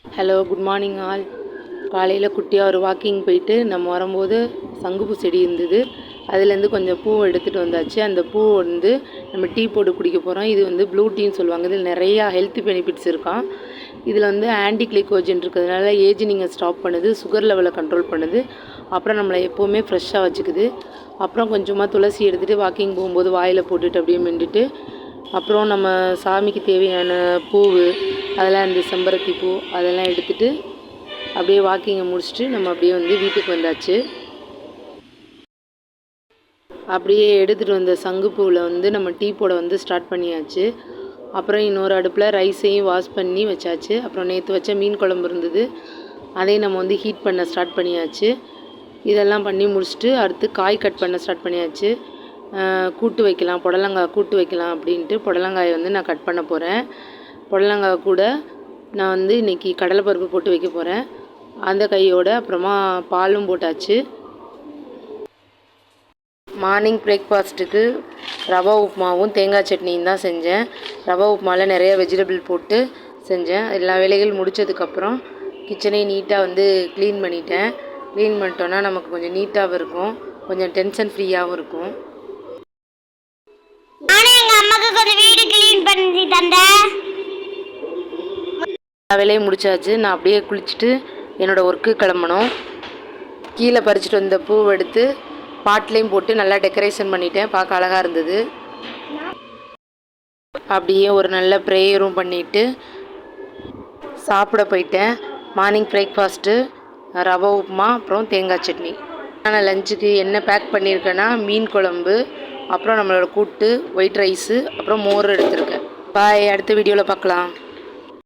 Hello, good morning all. காலையில் குட்டியாக ஒரு வாக்கிங் போயிட்டு நம்ம வரும்போது சங்குப்பூ செடி இருந்தது. அதுலேருந்து கொஞ்சம் பூ எடுத்துகிட்டு வந்தாச்சு. அந்த பூ வந்து நம்ம டீ போட்டு குடிக்க போகிறோம். இது வந்து ப்ளூ டீன்னு சொல்லுவாங்க. இதில் நிறையா ஹெல்த் பெனிஃபிட்ஸ் இருக்கான். இதில் வந்து ஆன்டி கிளைக்கோஜன் இருக்கிறதுனால ஏஜினிங்கை ஸ்டாப் பண்ணுது, சுகர் லெவலை கண்ட்ரோல் பண்ணுது, அப்புறம் நம்மளை எப்போவுமே ஃப்ரெஷ்ஷாக வச்சுக்குது. அப்புறம் கொஞ்சமாக துளசி எடுத்துகிட்டு வாக்கிங் போகும்போது வாயில் போட்டுட்டு அப்படியே மெண்டுட்டு, அப்புறம் நம்ம சாமிக்கு தேவையான பூவு அதெல்லாம் இந்த செம்பருத்தி பூ அதெல்லாம் எடுத்துகிட்டு அப்படியே வாக்கிங்கை முடிச்சுட்டு நம்ம அப்படியே வந்து வீட்டுக்கு வந்தாச்சு. அப்படியே எடுத்துகிட்டு வந்த சங்குப்பூவில் வந்து நம்ம டீ போட வந்து ஸ்டார்ட் பண்ணியாச்சு. அப்புறம் இன்னொரு அடுப்பில் ரைஸையும் வாஷ் பண்ணி வச்சாச்சு. அப்புறம் நேற்று வச்ச மீன் குழம்பு இருந்தது, அதையும் நம்ம வந்து ஹீட் பண்ண ஸ்டார்ட் பண்ணியாச்சு. இதெல்லாம் பண்ணி முடிச்சுட்டு அடுத்து காய் கட் பண்ண ஸ்டார்ட் பண்ணியாச்சு. கூட்டு வைக்கலாம், புடலங்காய் கூட்டு வைக்கலாம் அப்படின்ட்டு புடலங்காயை வந்து நான் கட் பண்ண போகிறேன். புடலங்காய் கூட நான் வந்து இன்றைக்கி கடலைப்பருப்பு போட்டு வைக்க போகிறேன். அந்த கையோடு அப்புறமா பாலும் போட்டாச்சு. மார்னிங் பிரேக்ஃபாஸ்ட்டுக்கு ரவா உப்புமாவும் தேங்காய் சட்னியும் தான் செஞ்சேன். ரவா உப்புமாவில் நிறைய வெஜிடபிள் போட்டு செஞ்சேன். எல்லா வேலைகள் முடித்ததுக்கப்புறம் கிச்சனையும் நீட்டாக வந்து க்ளீன் பண்ணிட்டேன். க்ளீன் பண்ணிட்டோன்னா நமக்கு கொஞ்சம் நீட்டாகவும் இருக்கும், கொஞ்சம் டென்ஷன் ஃப்ரீயாகவும் இருக்கும். வேலையும் முடிச்சாச்சு. நான் அப்படியே குளிச்சுட்டு என்னோடய ஒர்க்கு கிளம்பணும். கீழே பறிச்சுட்டு வந்த பூவை எடுத்து பாட்லேயும் போட்டு நல்லா டெக்கரேஷன் பண்ணிட்டேன். பார்க்க அழகாக இருந்தது. அப்படியே ஒரு நல்ல ப்ரேயரும் பண்ணிவிட்டு சாப்பிட போயிட்டேன். மார்னிங் பிரேக்ஃபாஸ்ட்டு ரவா உப்புமா அப்புறம் தேங்காய் சட்னி. நான் லஞ்சுக்கு என்ன பேக் பண்ணியிருக்கேன்னா மீன் குழம்பு, அப்புறம் நம்மளோட கூட்டு, ஒயிட் ரைஸு, அப்புறம் மோர் எடுத்திருக்கேன். பாய், அடுத்த வீடியோவில் பார்க்கலாம்.